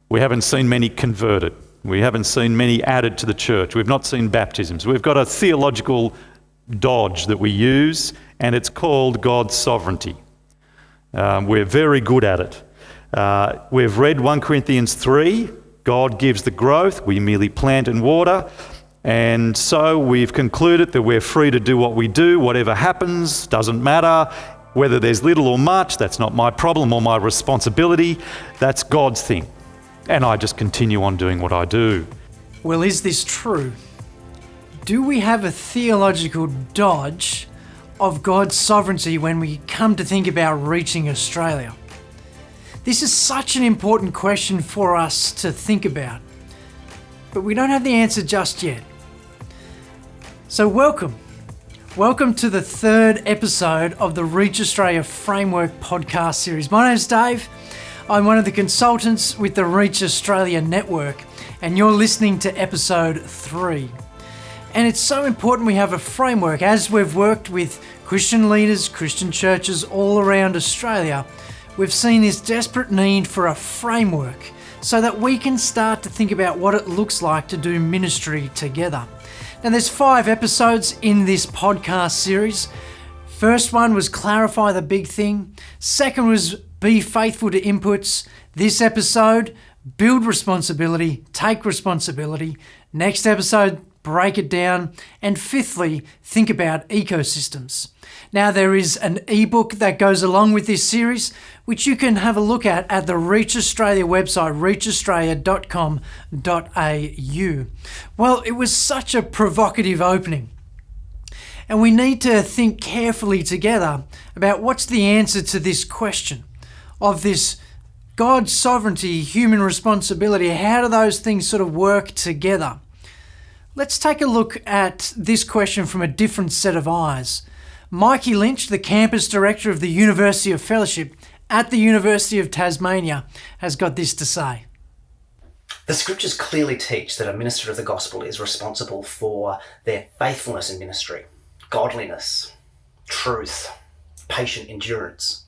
We haven't seen many converted. We haven't seen many added to the church. We've not seen baptisms. We've got a theological dodge that we use, and it's called God's sovereignty. We're very good at it. We've read 1 Corinthians 3. God gives the growth. We merely plant and water. And so we've concluded that we're free to do what we do. Whatever happens, doesn't matter. Whether there's little or much, that's not my problem or my responsibility. That's God's thing. And I just continue on doing what I do. Well, is this true? Do we have a theological dodge of God's sovereignty when we come to think about reaching Australia? This is such an important question for us to think about, but we don't have the answer just yet. So welcome to the third episode of the Reach Australia Framework podcast series. My name's Dave. I'm one of the consultants with the Reach Australia Network, and you're listening to episode 3. And it's so important we have a framework. As we've worked with Christian leaders, Christian churches all around Australia, we've seen this desperate need for a framework so that we can start to think about what it looks like to do ministry together. Now, there's 5 episodes in this podcast series. First one was clarify the big thing. Second was be faithful to inputs. This episode, build responsibility, take responsibility. Next episode, break it down. And fifthly, think about ecosystems. Now, there is an ebook that goes along with this series, which you can have a look at the Reach Australia website, reachaustralia.com.au. Well, it was such a provocative opening. And we need to think carefully together about what's the answer to this question of this God's sovereignty, human responsibility. How do those things sort of work together? Let's take a look at this question from a different set of eyes. Mikey Lynch, the campus director of the University of Fellowship at the University of Tasmania, has got this to say. The scriptures clearly teach that a minister of the gospel is responsible for their faithfulness in ministry, godliness, truth, patient endurance.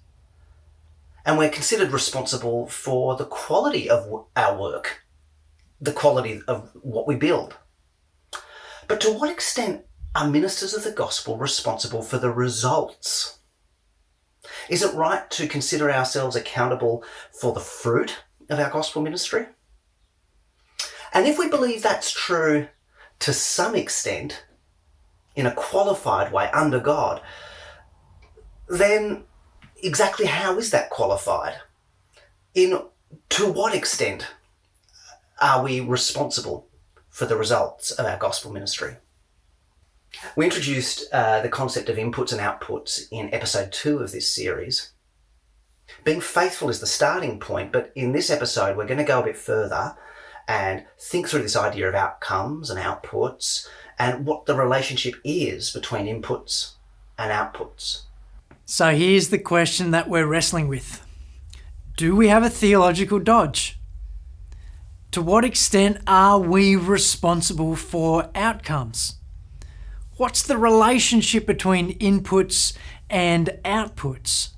And we're considered responsible for the quality of our work, the quality of what we build. But to what extent are ministers of the gospel responsible for the results? Is it right to consider ourselves accountable for the fruit of our gospel ministry? And if we believe that's true to some extent, in a qualified way under God, then exactly how is that qualified? To what extent are we responsible for the results of our gospel ministry? We introduced the concept of inputs and outputs in episode 2 of this series. Being faithful is the starting point, but in this episode we're going to go a bit further and think through this idea of outcomes and outputs and what the relationship is between inputs and outputs. So here's the question that we're wrestling with. Do we have a theological dodge? To what extent are we responsible for outcomes? What's the relationship between inputs and outputs?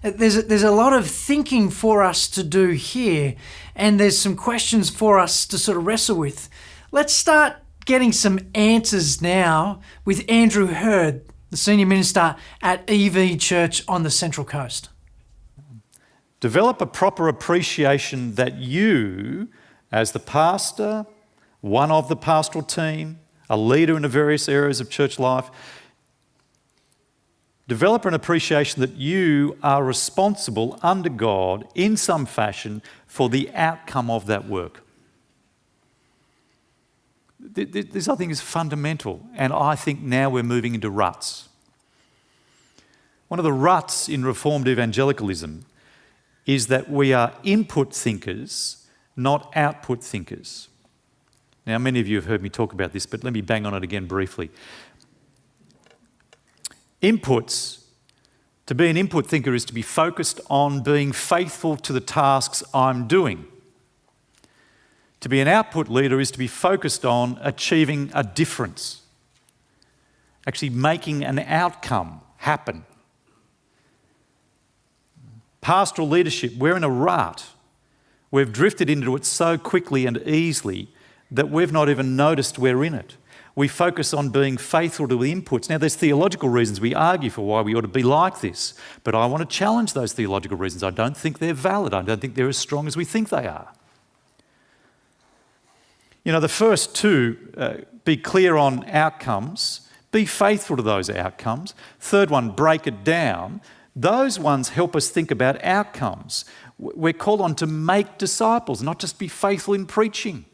There's a lot of thinking for us to do here, and there's some questions for us to sort of wrestle with. Let's start getting some answers now with Andrew Hurd, the senior minister at EV Church on the Central Coast. Develop a proper appreciation that you, as the pastor, one of the pastoral team, a leader in the various areas of church life, develop an appreciation that you are responsible under God in some fashion for the outcome of that work. This, I think, is fundamental, and I think now we're moving into ruts. One of the ruts in Reformed evangelicalism is that we are input thinkers, not output thinkers. Now, many of you have heard me talk about this, but let me bang on it again briefly. Inputs, to be an input thinker is to be focused on being faithful to the tasks I'm doing. To be an output leader is to be focused on achieving a difference, actually making an outcome happen. Pastoral leadership, we're in a rut We've drifted into it so quickly and easily that we've not even noticed we're in it. We focus on being faithful to the inputs. Now, there's theological reasons we argue for why we ought to be like this, but I want to challenge those theological reasons. I don't think they're valid. I don't think they're as strong as we think they are. You know, the first two, be clear on outcomes, be faithful to those outcomes. Third one, break it down. Those ones help us think about outcomes. We're called on to make disciples, not just be faithful in preaching.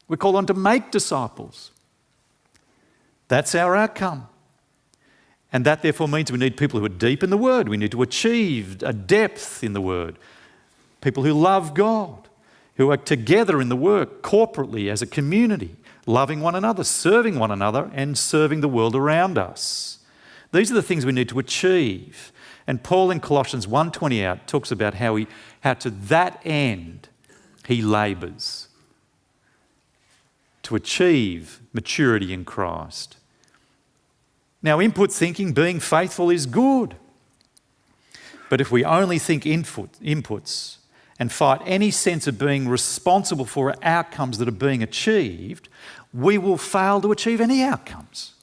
We're called on to make disciples. That's our outcome. And that therefore means we need people who are deep in the Word. We need to achieve a depth in the Word. People who love God, who are together in the work corporately as a community, loving one another, serving one another, and serving the world around us. These are the things we need to achieve. And Paul in Colossians 1:28 talks about how to that end he labours to achieve maturity in Christ. Now, input thinking, being faithful, is good. But if we only think inputs and fight any sense of being responsible for outcomes that are being achieved, we will fail to achieve any outcomes.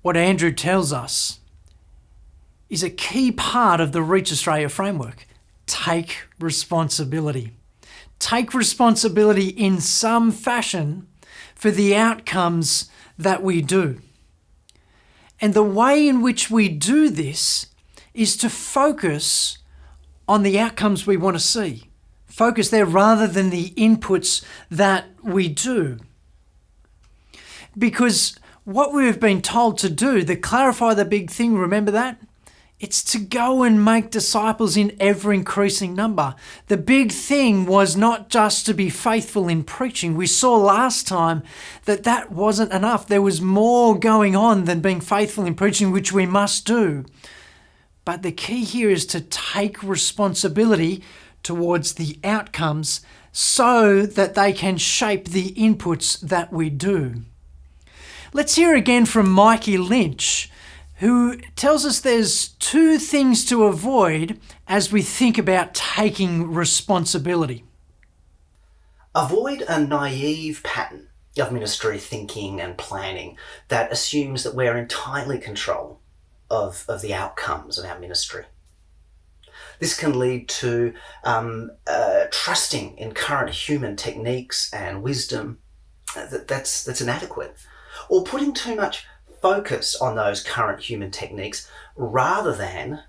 What Andrew tells us is a key part of the Reach Australia framework. Take responsibility. Take responsibility in some fashion for the outcomes that we do. And the way in which we do this is to focus on the outcomes we want to see. Focus there rather than the inputs that we do. Because what we've been told to do, to clarify the big thing, remember that? It's to go and make disciples in ever increasing number. The big thing was not just to be faithful in preaching. We saw last time that wasn't enough. There was more going on than being faithful in preaching, which we must do. But the key here is to take responsibility towards the outcomes so that they can shape the inputs that we do. Let's hear again from Mikey Lynch, who tells us there's two things to avoid as we think about taking responsibility. Avoid a naive pattern of ministry thinking and planning that assumes that we're entirely in control of the outcomes of our ministry. This can lead to trusting in current human techniques and wisdom that's inadequate, or putting too much focus on those current human techniques rather than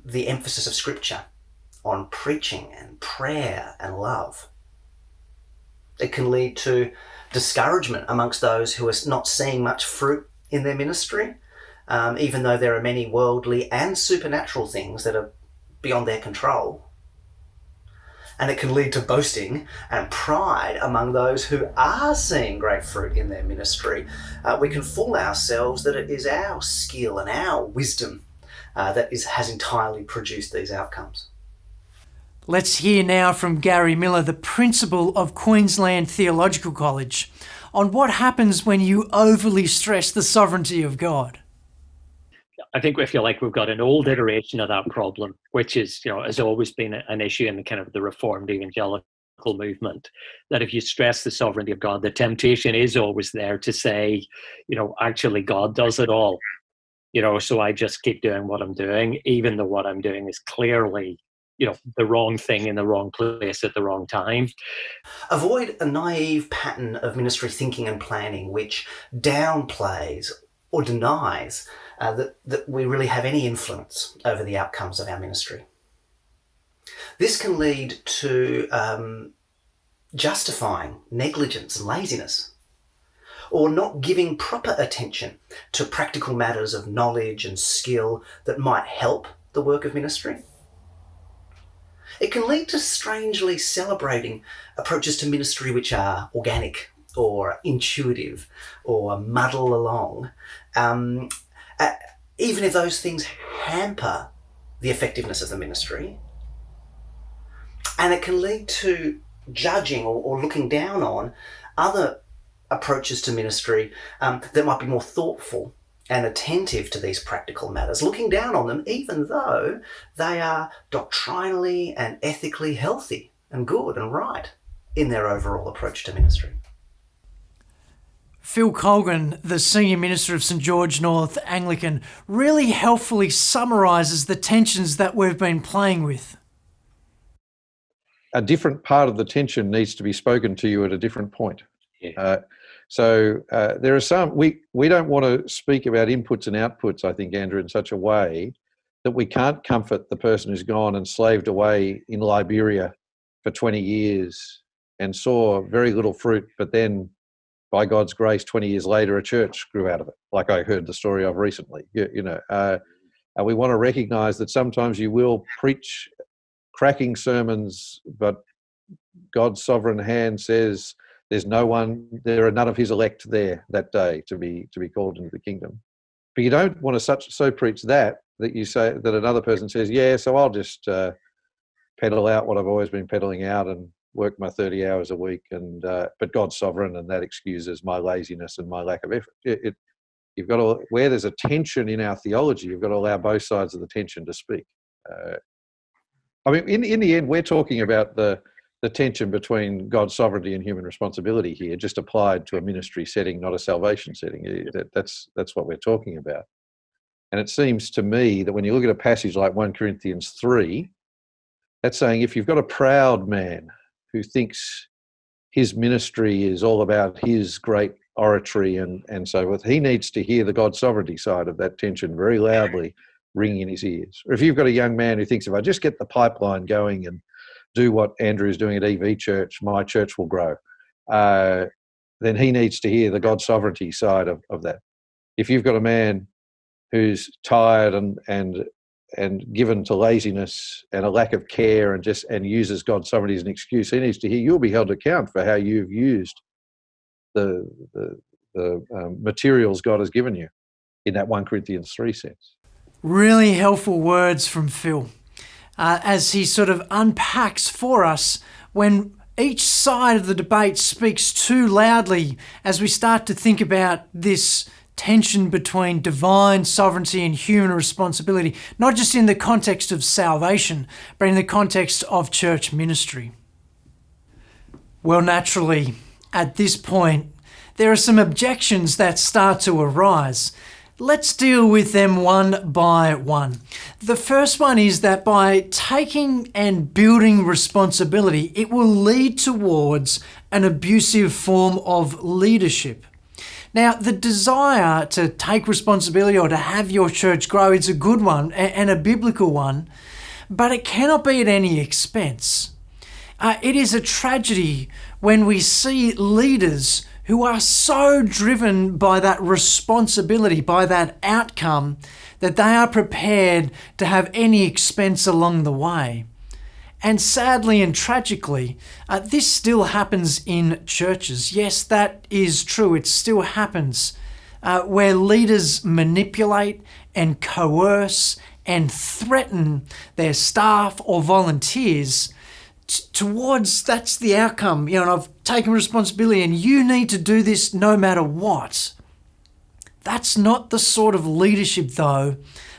the emphasis of Scripture on preaching and prayer and love. It can lead to discouragement amongst those who are not seeing much fruit in their ministry, even though there are many worldly and supernatural things that are beyond their control. And it can lead to boasting and pride among those who are seeing great fruit in their ministry. We can fool ourselves that it is our skill and our wisdom that has entirely produced these outcomes. Let's hear now from Gary Miller, the principal of Queensland Theological College, on what happens when you overly stress the sovereignty of God. I think we feel like we've got an old iteration of that problem, which is, has always been an issue in the kind of the Reformed evangelical movement, that if you stress the sovereignty of God, the temptation is always there to say, actually God does it all, so I just keep doing what I'm doing, even though what I'm doing is clearly, the wrong thing in the wrong place at the wrong time. Avoid a naive pattern of ministry thinking and planning which downplays or denies that we really have any influence over the outcomes of our ministry. This can lead to justifying negligence and laziness, or not giving proper attention to practical matters of knowledge and skill that might help the work of ministry. It can lead to strangely celebrating approaches to ministry which are organic or intuitive or muddle along, even if those things hamper the effectiveness of the ministry. And it can lead to judging or looking down on other approaches to ministry that might be more thoughtful and attentive to these practical matters, looking down on them even though they are doctrinally and ethically healthy and good and right in their overall approach to ministry. Phil Colgan, the Senior Minister of St George North Anglican, really helpfully summarises the tensions that we've been playing with. A different part of the tension needs to be spoken to you at a different point. Yeah. There are some, we don't want to speak about inputs and outputs, I think, Andrew, in such a way that we can't comfort the person who's gone and slaved away in Liberia for 20 years and saw very little fruit, but then by God's grace, 20 years later, a church grew out of it, like I heard the story of recently. And we want to recognise that sometimes you will preach cracking sermons, but God's sovereign hand says there are none of his elect there that day to be called into the kingdom. But you don't want to so preach that you say that another person says, yeah, so I'll just pedal out what I've always been pedaling out and work my 30 hours a week, but God's sovereign, and that excuses my laziness and my lack of effort. You've got to, where there's a tension in our theology, you've got to allow both sides of the tension to speak. I mean, in the end, we're talking about the tension between God's sovereignty and human responsibility here, just applied to a ministry setting, not a salvation setting. That's what we're talking about. And it seems to me that when you look at a passage like 1 Corinthians 3, that's saying if you've got a proud man who thinks his ministry is all about his great oratory and so forth, he needs to hear the God sovereignty side of that tension very loudly ringing in his ears. Or if you've got a young man who thinks, if I just get the pipeline going and do what Andrew's doing at EV Church, my church will grow, then he needs to hear the God sovereignty side of that. If you've got a man who's tired and given to laziness and a lack of care and uses God's sovereignty as an excuse, he needs to hear you'll be held to account for how you've used the materials God has given you in that 1 Corinthians 3 sense. Really helpful words from Phil as he sort of unpacks for us when each side of the debate speaks too loudly, as we start to think about this tension between divine sovereignty and human responsibility, not just in the context of salvation, but in the context of church ministry. Well, naturally, at this point, there are some objections that start to arise. Let's deal with them one by one. The first one is that by taking and building responsibility, it will lead towards an abusive form of leadership. Now, the desire to take responsibility or to have your church grow is a good one and a biblical one, but it cannot be at any expense. It is a tragedy when we see leaders who are so driven by that responsibility, by that outcome, that they are prepared to have any expense along the way. And sadly and tragically, this still happens in churches. Yes, that is true. It still happens where leaders manipulate and coerce and threaten their staff or volunteers towards, that's the outcome, of taking responsibility and you need to do this no matter what. That's not the sort of leadership, though,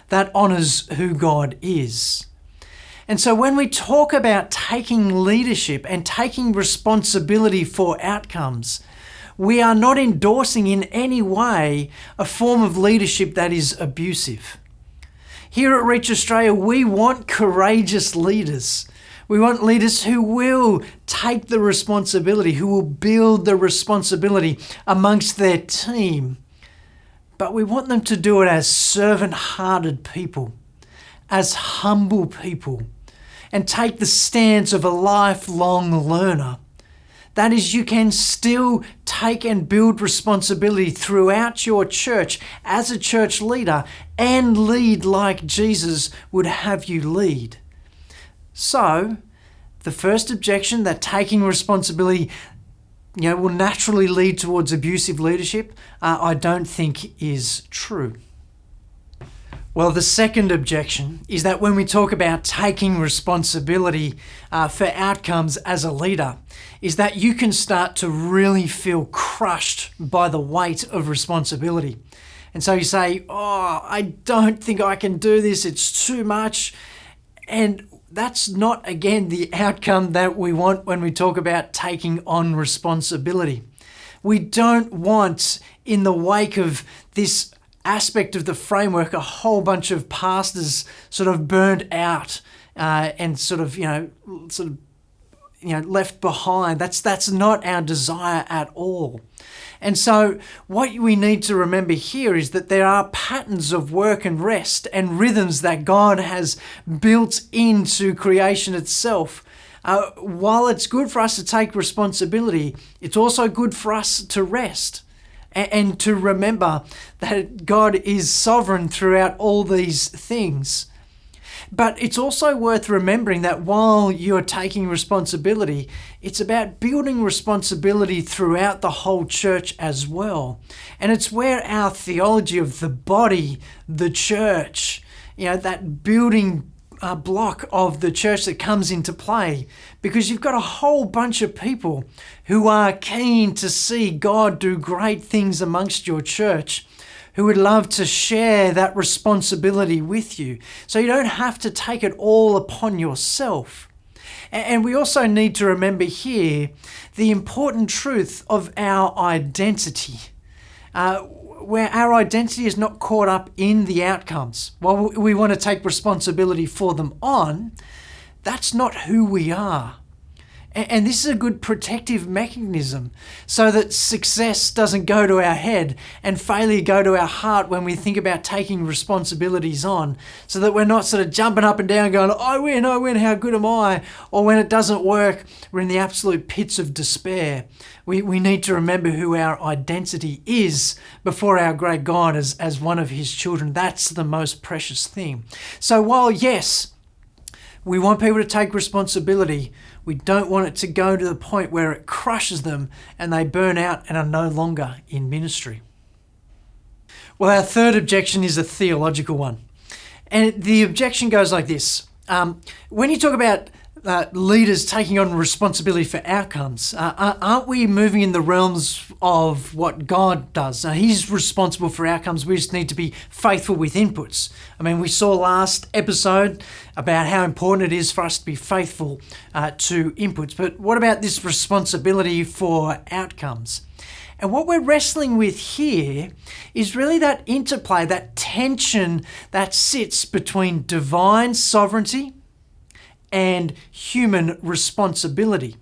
that honours who God is. And so when we talk about taking leadership and taking responsibility for outcomes, we are not endorsing in any way a form of leadership that is abusive. Here at Reach Australia, we want courageous leaders. We want leaders who will take the responsibility, who will build the responsibility amongst their team. But we want them to do it as servant-hearted people, as humble people, and take the stance of a lifelong learner. That is, you can still take and build responsibility throughout your church as a church leader and lead like Jesus would have you lead. So, the first objection, that taking responsibility will naturally lead towards abusive leadership, I don't think is true. Well, the second objection is that when we talk about taking responsibility for outcomes as a leader, is that you can start to really feel crushed by the weight of responsibility. And so you say, oh, I don't think I can do this. It's too much. And that's not, again, the outcome that we want when we talk about taking on responsibility. We don't want, in the wake of this aspect of the framework, a whole bunch of pastors sort of burned out and sort of left behind. That's not our desire at all. And so what we need to remember here is that there are patterns of work and rest and rhythms that God has built into creation itself. While it's good for us to take responsibility, it's also good for us to rest and to remember that God is sovereign throughout all these things. But it's also worth remembering that while you're taking responsibility, it's about building responsibility throughout the whole church as well. And it's where our theology of the body, the church, that building block of the church that comes into play, because you've got a whole bunch of people who are keen to see God do great things amongst your church, who would love to share that responsibility with you. So you don't have to take it all upon yourself. And we also need to remember here the important truth of our identity, where our identity is not caught up in the outcomes. While we want to take responsibility for them on, that's not who we are. And this is a good protective mechanism so that success doesn't go to our head and failure go to our heart when we think about taking responsibilities on, so that we're not sort of jumping up and down going, I win, how good am I? Or when it doesn't work, we're in the absolute pits of despair. We need to remember who our identity is before our great God as one of his children. That's the most precious thing. So while, yes, we want people to take responsibility, we don't want it to go to the point where it crushes them and they burn out and are no longer in ministry. Well, our third objection is a theological one. And the objection goes like this. When you talk about leaders taking on responsibility for outcomes, aren't we moving in the realms of what God does? He's responsible for outcomes. We just need to be faithful with inputs. I mean, we saw last episode about how important it is for us to be faithful to inputs. But what about this responsibility for outcomes? And what we're wrestling with here is really that interplay, that tension that sits between divine sovereignty and human responsibility.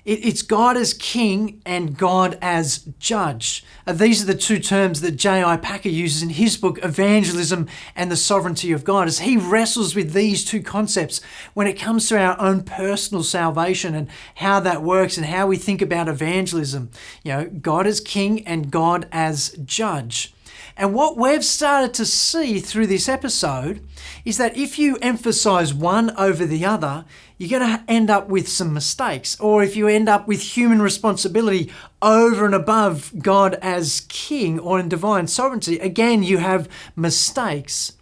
It's God as king and God as judge. These are the two terms that J.I. Packer uses in his book, Evangelism and the Sovereignty of God, as he wrestles with these two concepts when it comes to our own personal salvation and how that works and how we think about evangelism. God as king and God as judge. And what we've started to see through this episode is that if you emphasize one over the other, you're going to end up with some mistakes. Or if you end up with human responsibility over and above God as king or in divine sovereignty, again, you have mistakes.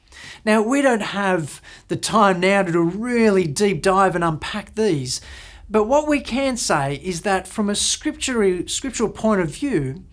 Now, we don't have the time now to do a really deep dive and unpack these. But what we can say is that from a scriptural point of view,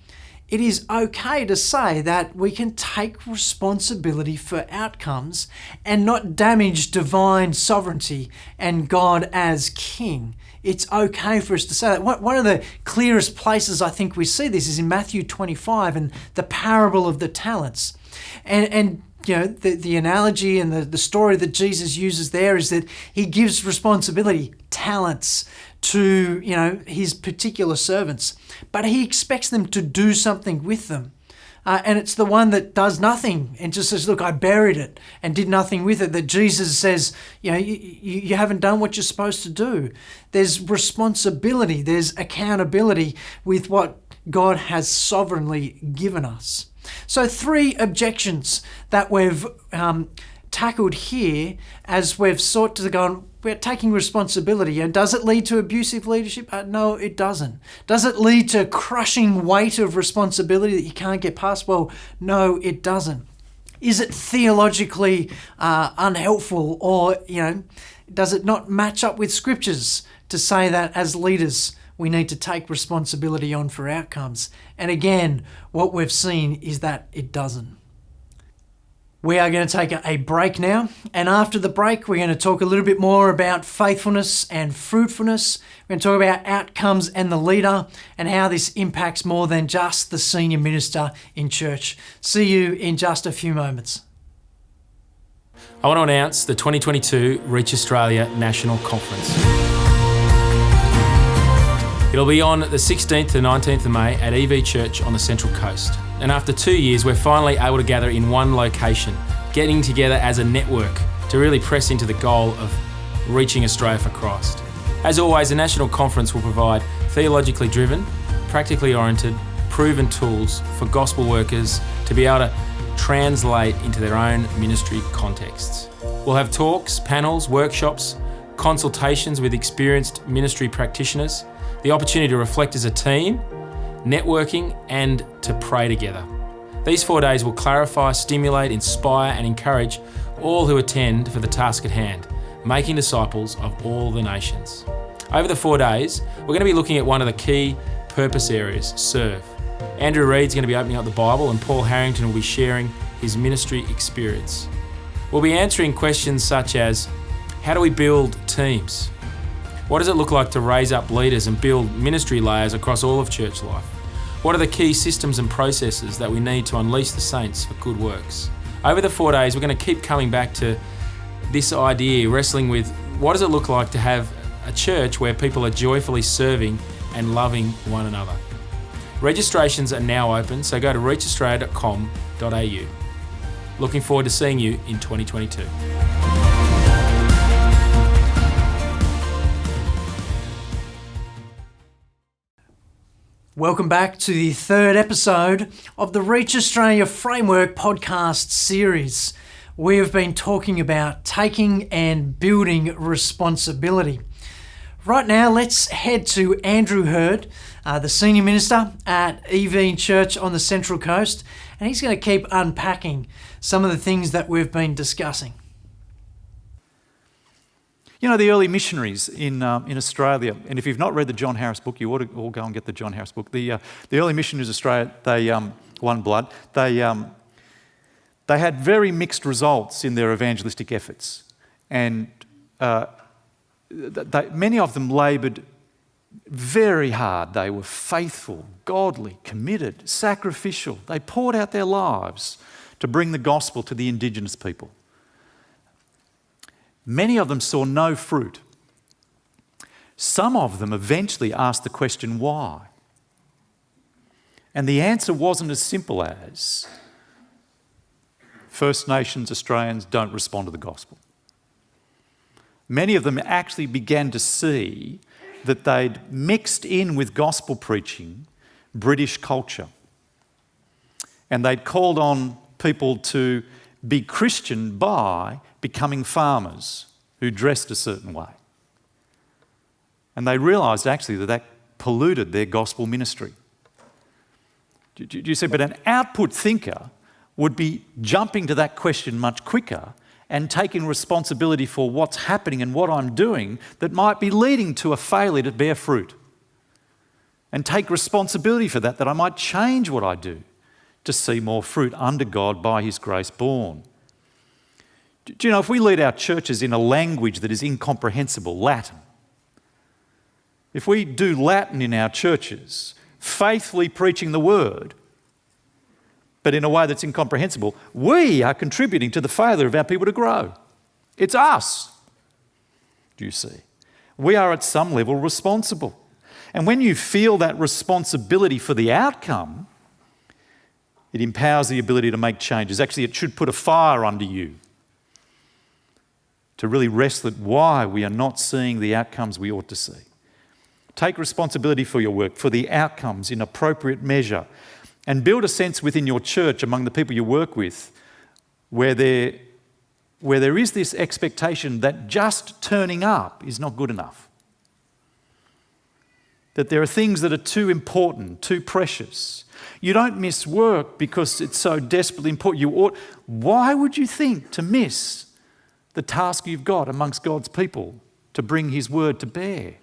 it is okay to say that we can take responsibility for outcomes and not damage divine sovereignty and God as king. It's okay for us to say that. One of the clearest places I think we see this is in Matthew 25 and the parable of the talents. And the analogy and the story that Jesus uses there is that he gives responsibility, talents, to his particular servants, but he expects them to do something with them. And it's the one that does nothing and just says, look, I buried it and did nothing with it, that Jesus says, you haven't done what you're supposed to do. There's responsibility, there's accountability with what God has sovereignly given us. So 3 objections that we've tackled here as we've sought to go, we're taking responsibility. And does it lead to abusive leadership? No, it doesn't. Does it lead to crushing weight of responsibility that you can't get past? Well, no, it doesn't. Is it theologically unhelpful, or does it not match up with scriptures to say that as leaders we need to take responsibility on for outcomes? And again, what we've seen is that it doesn't. We are going to take a break now, and after the break we're going to talk a little bit more about faithfulness and fruitfulness. We're going to talk about outcomes and the leader and how this impacts more than just the senior minister in church. See you in just a few moments. I want to announce the 2022 Reach Australia National Conference. It'll be on the 16th to 19th of May at EV Church on the Central Coast. And after 2 years, we're finally able to gather in one location, getting together as a network to really press into the goal of reaching Australia for Christ. As always, the National Conference will provide theologically driven, practically oriented, proven tools for gospel workers to be able to translate into their own ministry contexts. We'll have talks, panels, workshops, consultations with experienced ministry practitioners, the opportunity to reflect as a team, networking, and to pray together. These 4 days will clarify, stimulate, inspire, and encourage all who attend for the task at hand, making disciples of all the nations. Over the 4 days, we're going to be looking at one of the key purpose areas, serve. Andrew Reid's going to be opening up the Bible, and Paul Harrington will be sharing his ministry experience. We'll be answering questions such as, how do we build teams? What does it look like to raise up leaders and build ministry layers across all of church life? What are the key systems and processes that we need to unleash the saints for good works? Over the 4 days, we're going to keep coming back to this idea, wrestling with what does it look like to have a church where people are joyfully serving and loving one another. Registrations are now open, so go to reachaustralia.com.au. Looking forward to seeing you in 2022. Welcome back to the third episode of the Reach Australia Framework podcast series. We have been talking about taking and building responsibility. Right now, let's head to Andrew Hurd, the Senior Minister at EV Church on the Central Coast, and he's going to keep unpacking some of the things that we've been discussing. You know, the early missionaries in Australia, and if you've not read the John Harris book, you ought to all go and get the John Harris book. The early missionaries in Australia, they One Blood, they had very mixed results in their evangelistic efforts, and many of them laboured very hard. They were faithful, godly, committed, sacrificial. They poured out their lives to bring the gospel to the Indigenous people. Many of them saw no fruit. Some of them eventually asked the question, why? And the answer wasn't as simple as First Nations Australians don't respond to the gospel. Many of them actually began to see that they'd mixed in with gospel preaching British culture. And they'd called on people to be Christian by becoming farmers who dressed a certain way. And they realised actually that polluted their gospel ministry. Do you see? But an output thinker would be jumping to that question much quicker and taking responsibility for what's happening and what I'm doing that might be leading to a failure to bear fruit. And take responsibility for that I might change what I do to see more fruit under God by His grace born. Do you know, if we lead our churches in a language that is incomprehensible, Latin, if we do Latin in our churches, faithfully preaching the word, but in a way that's incomprehensible, we are contributing to the failure of our people to grow. It's us, do you see? We are at some level responsible. And when you feel that responsibility for the outcome, it empowers the ability to make changes. Actually, it should put a fire under you to really wrestle at why we are not seeing the outcomes we ought to see. Take responsibility for your work, for the outcomes in appropriate measure, and build a sense within your church among the people you work with where there is this expectation that just turning up is not good enough. That there are things that are too important, too precious. You don't miss work because it's so desperately important. Why would you think to miss the task you've got amongst God's people to bring His word to bear?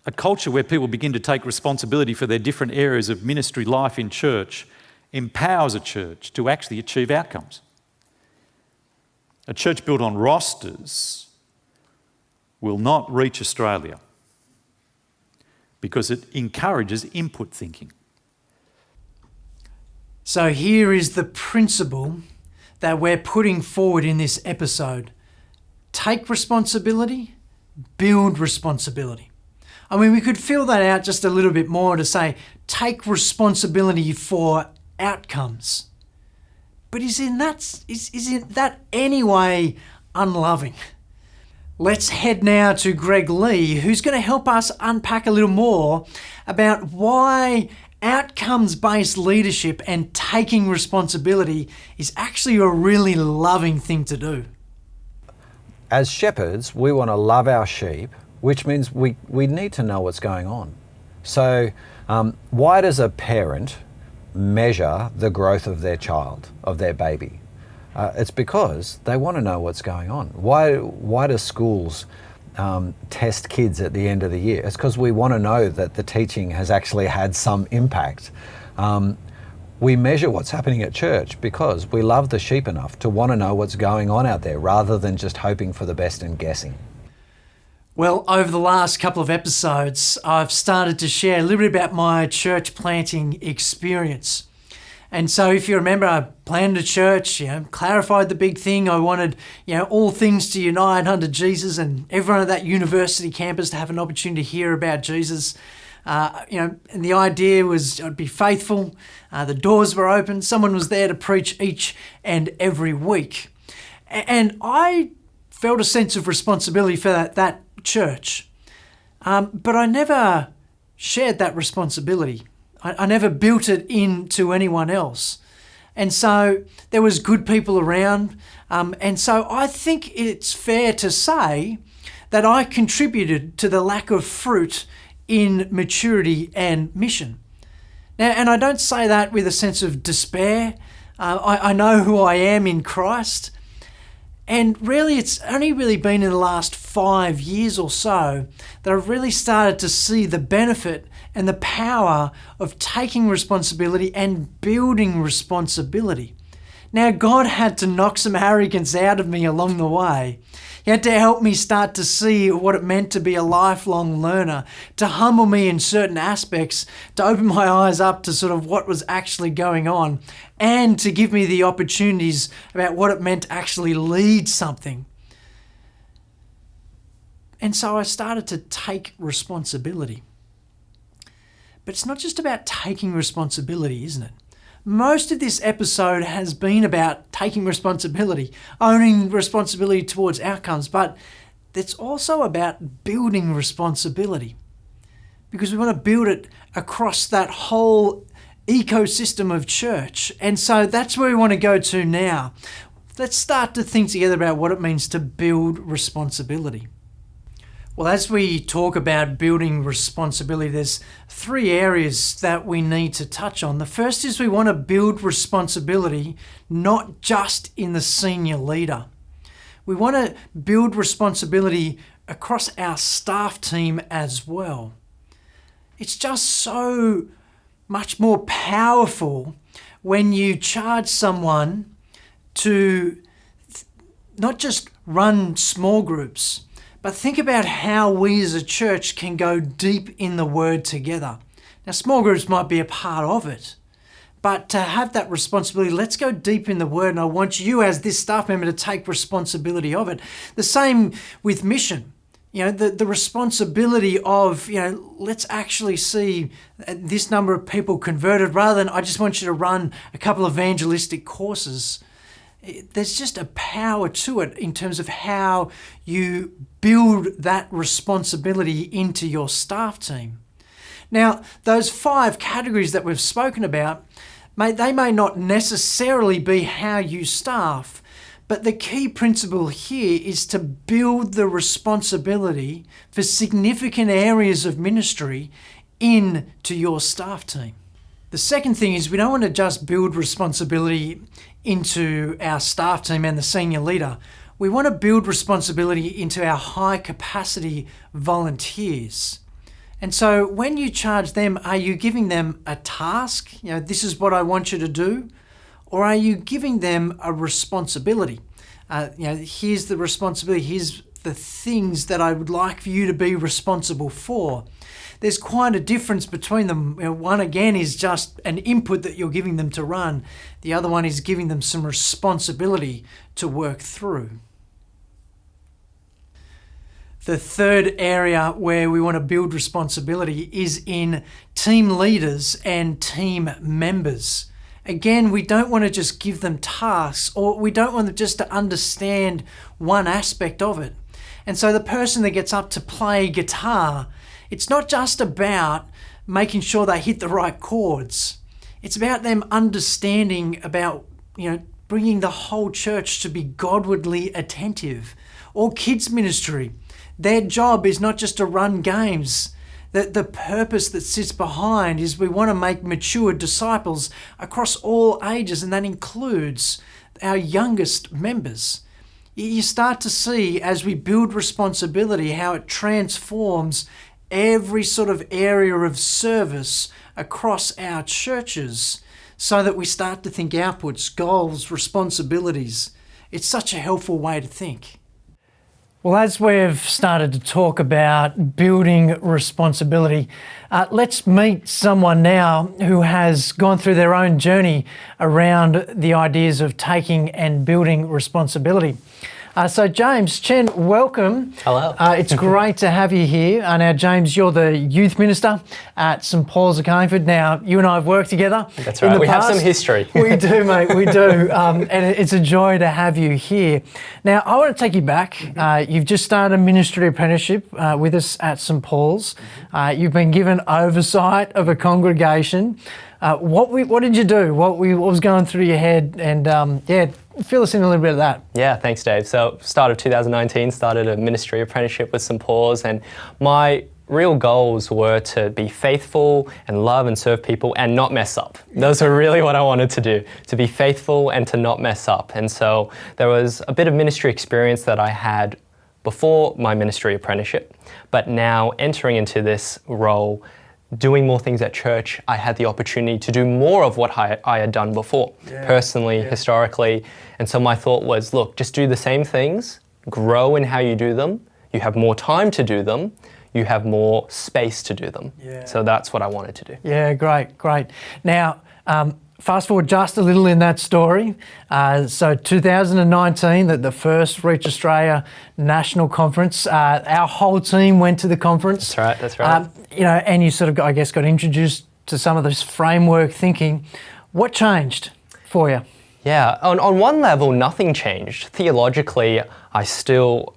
A culture where people begin to take responsibility for their different areas of ministry life in church empowers a church to actually achieve outcomes. A church built on rosters will not reach Australia because it encourages input thinking. So here is the principle that we're putting forward in this episode. Take responsibility, build responsibility. I mean, we could fill that out just a little bit more to say, take responsibility for outcomes. But isn't that anyway unloving? Let's head now to Greg Lee, who's going to help us unpack a little more about why outcomes-based leadership and taking responsibility is actually a really loving thing to do. As shepherds, we want to love our sheep, which means we need to know what's going on. So why does a parent measure the growth of their child, of their baby? It's because they want to know what's going on. Why do schools test kids at the end of the year? It's because we want to know that the teaching has actually had some impact. We measure what's happening at church because we love the sheep enough to want to know what's going on out there rather than just hoping for the best and guessing. Well, over the last couple of episodes, I've started to share a little bit about my church planting experience. And so if you remember, I planted a church, clarified the big thing. I wanted, all things to unite under Jesus and everyone at that university campus to have an opportunity to hear about Jesus. And the idea was I'd be faithful. The doors were open. Someone was there to preach each and every week. And I felt a sense of responsibility for that church. But I never shared that responsibility. I never built it into anyone else. And so there was good people around. And so I think it's fair to say that I contributed to the lack of fruit in maturity and mission. Now, and I don't say that with a sense of despair. I know who I am in Christ. And really, it's only really been in the last 5 years or so that I've really started to see the benefit and the power of taking responsibility and building responsibility. Now, God had to knock some arrogance out of me along the way. He had to help me start to see what it meant to be a lifelong learner, to humble me in certain aspects, to open my eyes up to sort of what was actually going on, and to give me the opportunities about what it meant to actually lead something. And so I started to take responsibility. But it's not just about taking responsibility, isn't it? Most of this episode has been about taking responsibility, owning responsibility towards outcomes, but it's also about building responsibility because we want to build it across that whole ecosystem of church. And so that's where we want to go to now. Let's start to think together about what it means to build responsibility. Well, as we talk about building responsibility, there's 3 areas that we need to touch on. The first is we want to build responsibility not just in the senior leader. We want to build responsibility across our staff team as well. It's just so much more powerful when you charge someone to not just run small groups, but think about how we as a church can go deep in the Word together. Now, small groups might be a part of it, but to have that responsibility, let's go deep in the Word, and I want you as this staff member to take responsibility of it. The same with mission. The responsibility of, let's actually see this number of people converted rather than I just want you to run a couple of evangelistic courses. There's just a power to it in terms of how you build that responsibility into your staff team. Now, those 5 categories that we've spoken about, they may not necessarily be how you staff, but the key principle here is to build the responsibility for significant areas of ministry into your staff team. The second thing is we don't want to just build responsibility into our staff team and the senior leader. We want to build responsibility into our high capacity volunteers. And so when you charge them, are you giving them a task? This is what I want you to do. Or are you giving them a responsibility? Here's the responsibility. Here's the things that I would like for you to be responsible for. There's quite a difference between them. One, again, is just an input that you're giving them to run. The other one is giving them some responsibility to work through. The third area where we want to build responsibility is in team leaders and team members. Again, we don't want to just give them tasks, or we don't want them just to understand one aspect of it. And so the person that gets up to play guitar, it's not just about making sure they hit the right chords. It's about them understanding about, bringing the whole church to be Godwardly attentive. Or kids ministry. Their job is not just to run games. The purpose that sits behind is we want to make mature disciples across all ages, and that includes our youngest members. You start to see, as we build responsibility, how it transforms every sort of area of service across our churches, so that we start to think outputs, goals, responsibilities. It's such a helpful way to think. Well, as we've started to talk about building responsibility, let's meet someone now who has gone through their own journey around the ideas of taking and building responsibility. So James, Chen, welcome. Hello. It's great to have you here. Now, James, you're the youth minister at St Paul's of Cambridge. Now, you and I have worked together. That's right. We have some history. We do, mate. We do. And it's a joy to have you here. Now, I want to take you back. You've just started a ministry apprenticeship with us at St Paul's. You've been given oversight of a congregation. What did you do? What was going through your head? And fill us in a little bit of that. Yeah, thanks, Dave. So, start of 2019, started a ministry apprenticeship with St Paul's, and my real goals were to be faithful and love and serve people and not mess up. Those are really what I wanted to do, to be faithful and to not mess up. And so there was a bit of ministry experience that I had before my ministry apprenticeship, but now entering into this role, doing more things at church, I had the opportunity to do more of what I had done before, personally, historically. And so my thought was, look, just do the same things, grow in how you do them, you have more time to do them, you have more space to do them. So that's what I wanted to do. Yeah, great. Now, fast forward just a little in that story. So 2019, the first Reach Australia National Conference, our whole team went to the conference. That's right. And you sort of, I guess, got introduced to some of this framework thinking. What changed for you? Yeah, on one level, nothing changed. Theologically, I still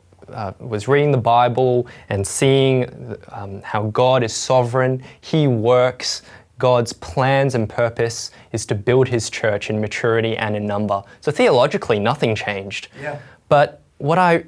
was reading the Bible and seeing how God is sovereign, He works. God's plans and purpose is to build His church in maturity and in number. So theologically, nothing changed. Yeah. But what I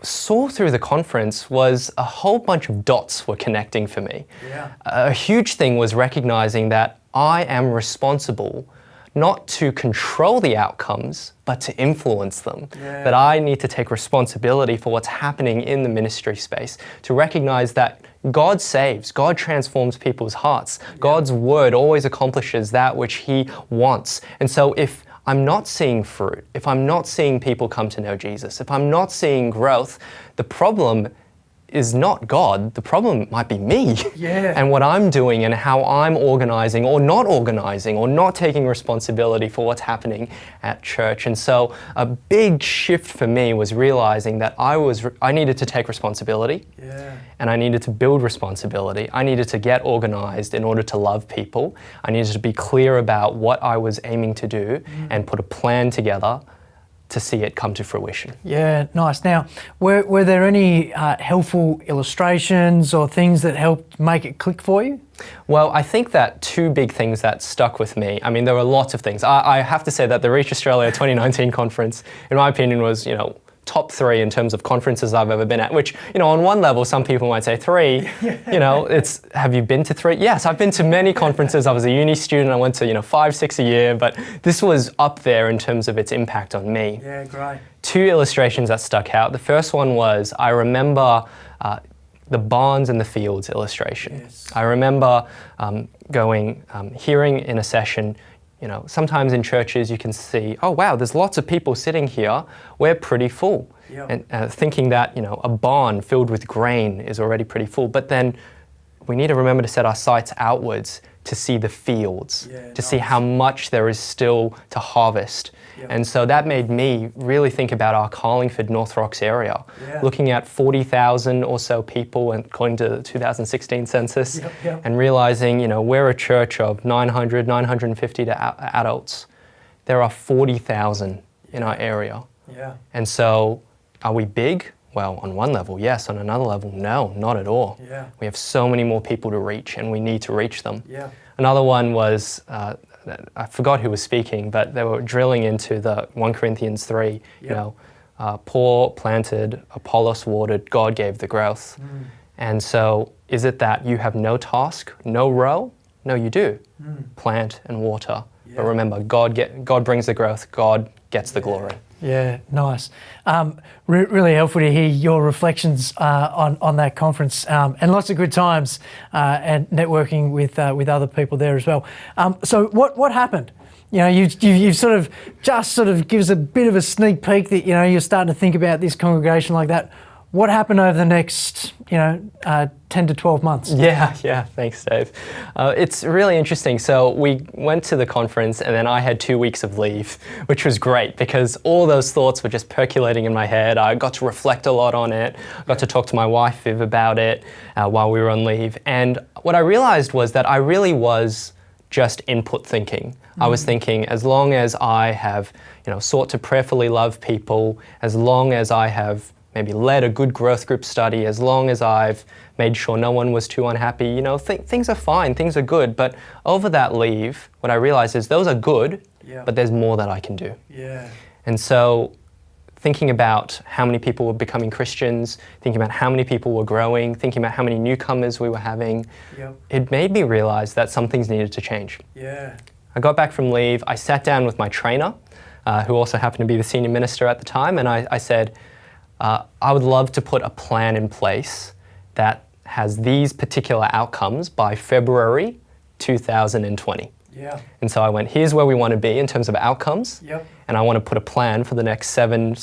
saw through the conference was a whole bunch of dots were connecting for me. Yeah. A huge thing was recognizing that I am responsible not to control the outcomes, but to influence them. Yeah. That I need to take responsibility for what's happening in the ministry space, to recognize that God saves, God transforms people's hearts. Yeah. God's word always accomplishes that which He wants. And so if I'm not seeing fruit, if I'm not seeing people come to know Jesus, if I'm not seeing growth, the problem is not God, the problem might be me and what I'm doing and how I'm organizing or not taking responsibility for what's happening at church. And so a big shift for me was realizing that I needed to take responsibility and I needed to build responsibility. I needed to get organized in order to love people. I needed to be clear about what I was aiming to do and put a plan together to see it come to fruition. Yeah, nice. Now, were there any helpful illustrations or things that helped make it click for you? Well, I think that two big things that stuck with me, I mean, there were lots of things. I have to say that the Reach Australia 2019 conference, in my opinion, was, top 3 in terms of conferences I've ever been at, which, on one level, some people might say 3, have you been to 3? Yes, I've been to many conferences. I was a uni student. I went to, 5, 6 a year, but this was up there in terms of its impact on me. Yeah, great. 2 illustrations that stuck out. The first one was, I remember the barns and the fields illustration. Yes. I remember hearing in a session, sometimes in churches you can see, oh wow, there's lots of people sitting here, we're pretty full. Yep. And thinking that, a barn filled with grain is already pretty full. But then we need to remember to set our sights outwards to see the fields, to see how much there is still to harvest. Yep. And so that made me really think about our Carlingford, North Rocks area, looking at 40,000 or so people according to the 2016 census, and realizing, we're a church of 950 adults. There are 40,000 in our area. Yeah. And so are we big? Well, on one level, yes. On another level, no, not at all. Yeah. We have so many more people to reach, and we need to reach them. Yeah. Another one was, I forgot who was speaking, but they were drilling into the 1 Corinthians 3, Paul planted, Apollos watered, God gave the growth. And so is it that you have no task, no role? No, you do. Plant and water. But remember, God brings the growth, God gets the glory. Yeah, nice. Really helpful to hear your reflections on that conference, and lots of good times and networking with other people there as well. So what happened? You sort of give us a bit of a sneak peek that you're starting to think about this congregation like that. What happened over the next 10 to 12 months? Yeah, thanks, Dave. It's really interesting. So we went to the conference and then I had 2 weeks of leave, which was great because all those thoughts were just percolating in my head. I got to reflect a lot on it. I got to talk to my wife, Viv, about it while we were on leave. And what I realized was that I really was just input thinking. I was thinking, as long as I have, sought to prayerfully love people, as long as I have maybe led a good growth group study, as long as I've made sure no one was too unhappy, things are fine, things are good. But over that leave, what I realized is those are good, but there's more that I can do. Yeah. And so thinking about how many people were becoming Christians, thinking about how many people were growing, thinking about how many newcomers we were having, it made me realize that some things needed to change. Yeah. I got back from leave, I sat down with my trainer, who also happened to be the senior minister at the time, and I said, I would love to put a plan in place that has these particular outcomes by February 2020. Yeah. And so I went, here's where we want to be in terms of outcomes. Yep. And I want to put a plan for the next 7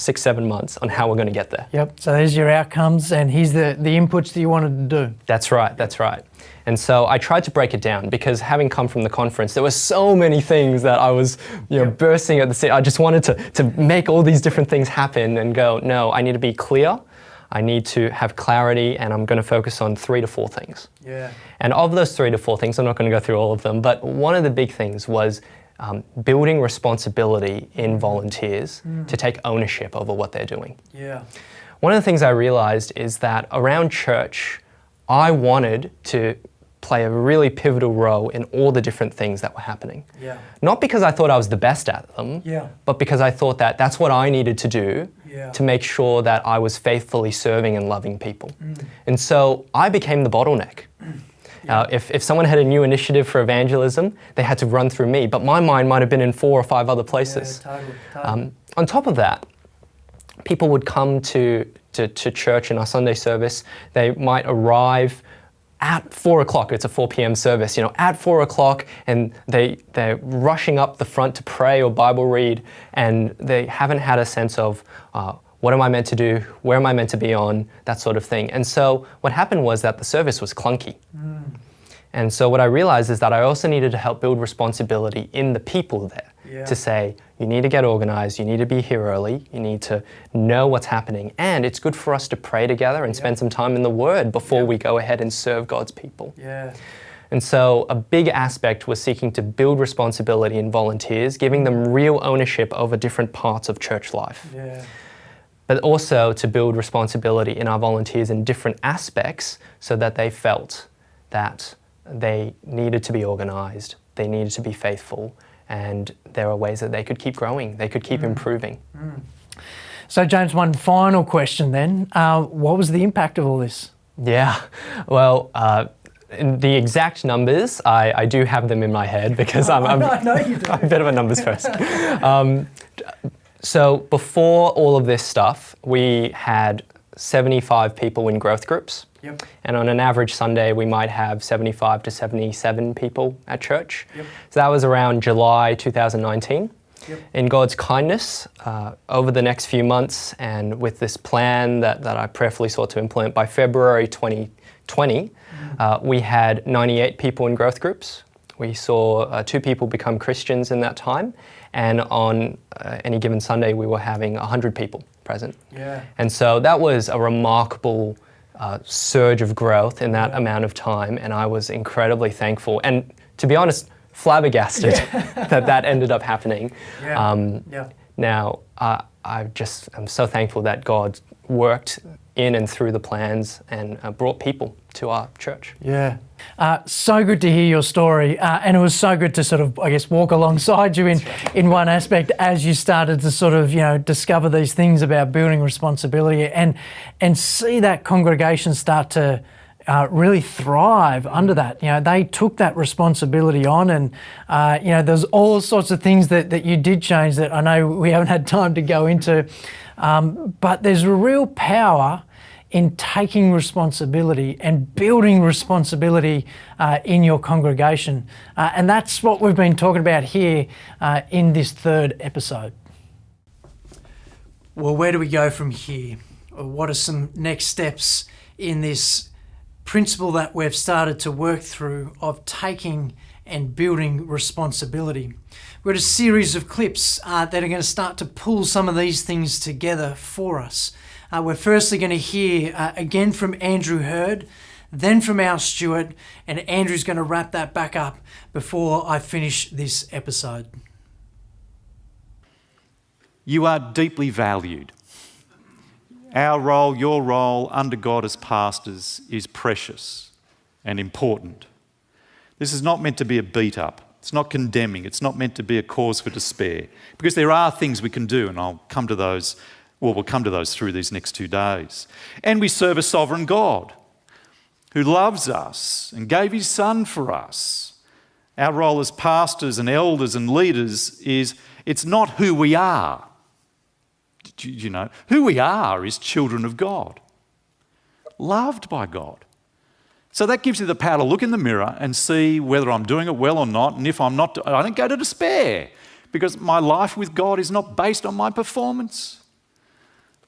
months on how we're going to get there. Yep. So there's your outcomes and here's the inputs that you wanted to do. That's right. And so I tried to break it down because having come from the conference, there were so many things that I was bursting at the seams. I just wanted to make all these different things happen and go, no, I need to be clear. I need to have clarity and I'm going to focus on 3 to 4 things. Yeah. And of those 3 to 4 things, I'm not going to go through all of them, but one of the big things was building responsibility in volunteers to take ownership over what they're doing. Yeah. One of the things I realized is that around church, I wanted to play a really pivotal role in all the different things that were happening. Yeah. Not because I thought I was the best at them, but because I thought that that's what I needed to do to make sure that I was faithfully serving and loving people. And so I became the bottleneck. If someone had a new initiative for evangelism, they had to run through me, but my mind might have been in 4 or 5 other places. Yeah, totally. On top of that, people would come to church in our Sunday service. They might arrive at 4 o'clock, it's a 4 p.m. service, at 4 o'clock, and they're rushing up the front to pray or Bible read, and they haven't had a sense of what am I meant to do, where am I meant to be on, that sort of thing. And so what happened was that the service was clunky. And so what I realized is that I also needed to help build responsibility in the people there to say, you need to get organized, you need to be here early, you need to know what's happening, and it's good for us to pray together and spend some time in the Word before we go ahead and serve God's people. Yeah. And so a big aspect was seeking to build responsibility in volunteers, giving them real ownership over different parts of church life. Yeah. But also to build responsibility in our volunteers in different aspects so that they felt that they needed to be organized, they needed to be faithful, and there are ways that they could keep growing, they could keep improving. So James, one final question then. What was the impact of all this? Yeah, well, the exact numbers, I do have them in my head because I'm a bit of a numbers person. So before all of this stuff, we had 75 people in growth groups. Yep. And on an average Sunday, we might have 75 to 77 people at church. Yep. So that was around July 2019. Yep. In God's kindness, over the next few months, and with this plan that I prayerfully sought to implement by February 2020, we had 98 people in growth groups. We saw 2 people become Christians in that time, and on any given Sunday, we were having 100 people present. Yeah. And so that was a remarkable surge of growth in that amount of time, and I was incredibly thankful. And to be honest, flabbergasted that ended up happening. Yeah. Now, I'm so thankful that God worked in and through the plans and brought people to our church. Yeah. So good to hear your story. And it was so good to sort of, I guess, walk alongside you in one aspect as you started to sort of, discover these things about building responsibility and see that congregation start to really thrive under that. They took that responsibility on, and there's all sorts of things that you did change that I know we haven't had time to go into, but there's a real power in taking responsibility and building responsibility in your congregation. And that's what we've been talking about here in this 3rd episode. Well, where do we go from here? Or what are some next steps in this principle that we've started to work through of taking and building responsibility? We've got a series of clips that are going to start to pull some of these things together for us. We're firstly going to hear again from Andrew Hurd, then from our Stuart, and Andrew's going to wrap that back up before I finish this episode. You are deeply valued. Our role, your role under God as pastors is precious and important. This is not meant to be a beat up. It's not condemning. It's not meant to be a cause for despair, because there are things we can do, and I'll come to those. Well, we'll come to those through these next 2 days. And we serve a sovereign God who loves us and gave his Son for us. Our role as pastors and elders and leaders is, it's not who we are. Who we are is children of God, loved by God. So that gives you the power to look in the mirror and see whether I'm doing it well or not. And if I'm not, I don't go to despair, because my life with God is not based on my performance.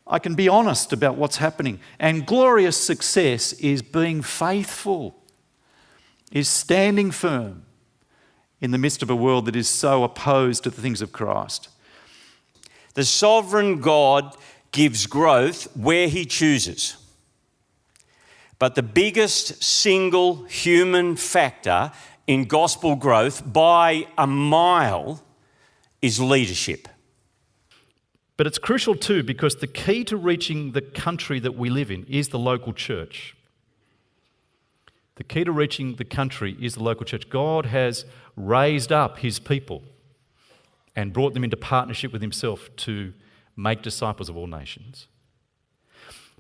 I can be honest about what's happening. And glorious success is being faithful, is standing firm in the midst of a world that is so opposed to the things of Christ. The sovereign God gives growth where he chooses. But the biggest single human factor in gospel growth by a mile is leadership. But it's crucial too, because the key to reaching the country that we live in is the local church. The key to reaching the country is the local church. God has raised up his people and brought them into partnership with himself to make disciples of all nations.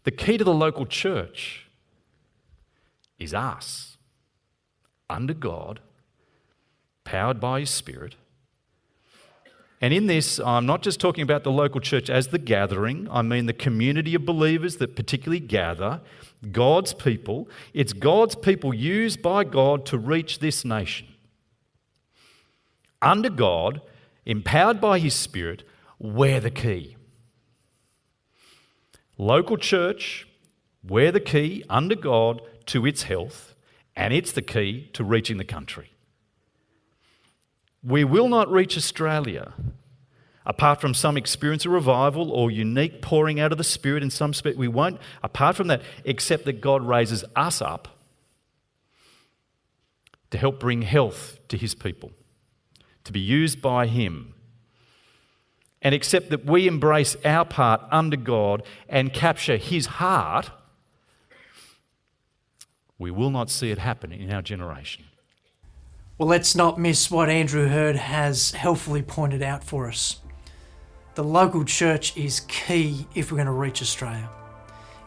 The key to the local church is us, under God, powered by his Spirit. And in this, I'm not just talking about the local church as the gathering. I mean the community of believers that particularly gather, God's people. It's God's people used by God to reach this nation. Under God, empowered by his Spirit, we're the key. Local church, we're the key, under God, to its health, and it's the key to reaching the country. We will not reach Australia apart from some experience of revival or unique pouring out of the Spirit in some spirit. We won't, apart from that, except that God raises us up to help bring health to his people, to be used by him. And except that we embrace our part under God and capture his heart, we will not see it happen in our generation. Well, let's not miss what Andrew Hurd has helpfully pointed out for us. The local church is key if we're going to reach Australia.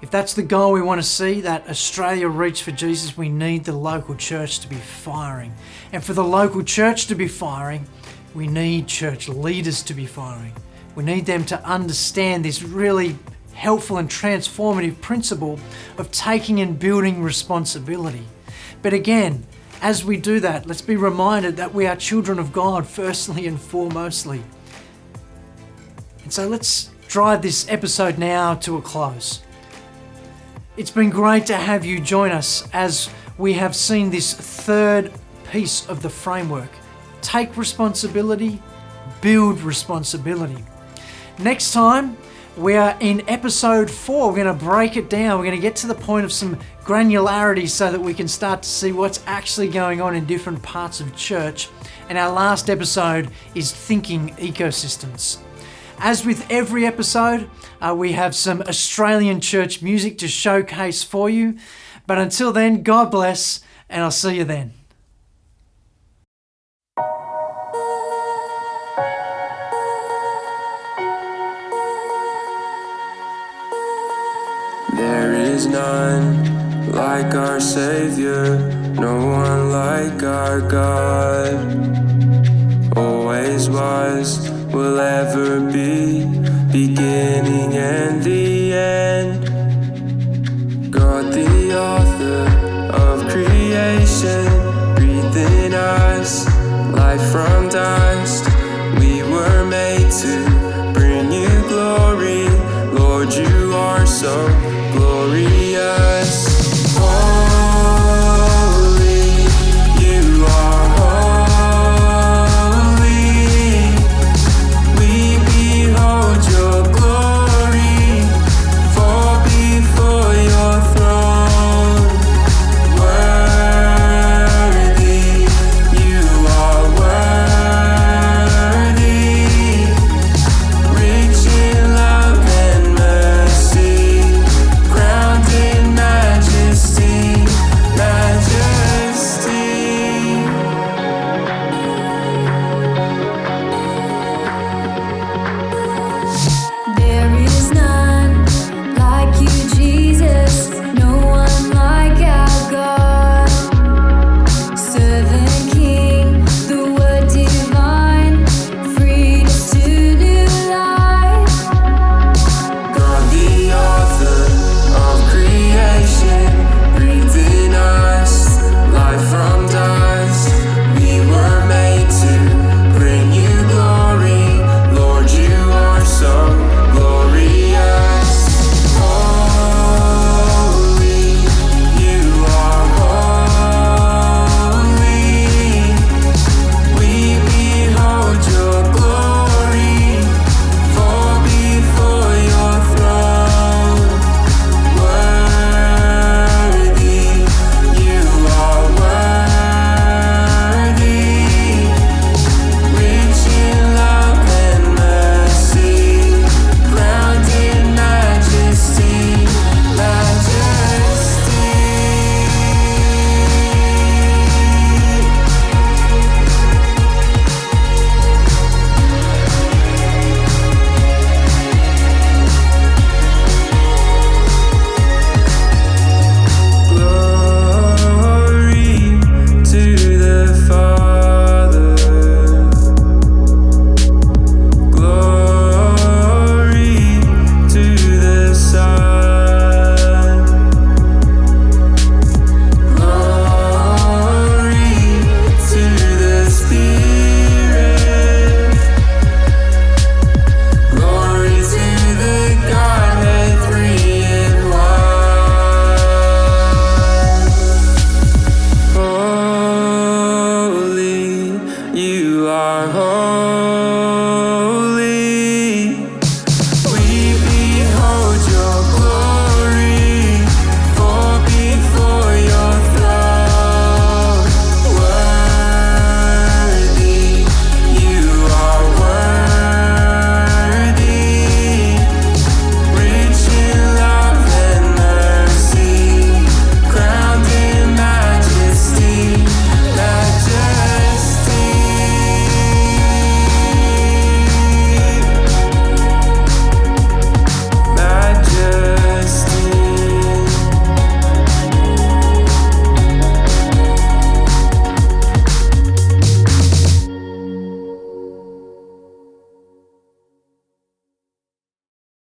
If that's the goal we want to see, that Australia reach for Jesus, we need the local church to be firing. And for the local church to be firing, we need church leaders to be firing. We need them to understand this really helpful and transformative principle of taking and building responsibility. But again, as we do that, let's be reminded that we are children of God firstly and foremostly. And so let's drive this episode now to a close. It's been great to have you join us as we have seen this third piece of the framework. Take responsibility, build responsibility. Next time, we are in episode 4. We're going to break it down. We're going to get to the point of some granularity so that we can start to see what's actually going on in different parts of church. And our last episode is thinking ecosystems. As with every episode, we have some Australian church music to showcase for you. But until then, God bless, and I'll see you then. There is none like our Savior, no one like our God. Always was, will ever be, beginning and the end. God, the author of creation, breathed in us life from dust. We were made to bring you glory, Lord, you are so glorious.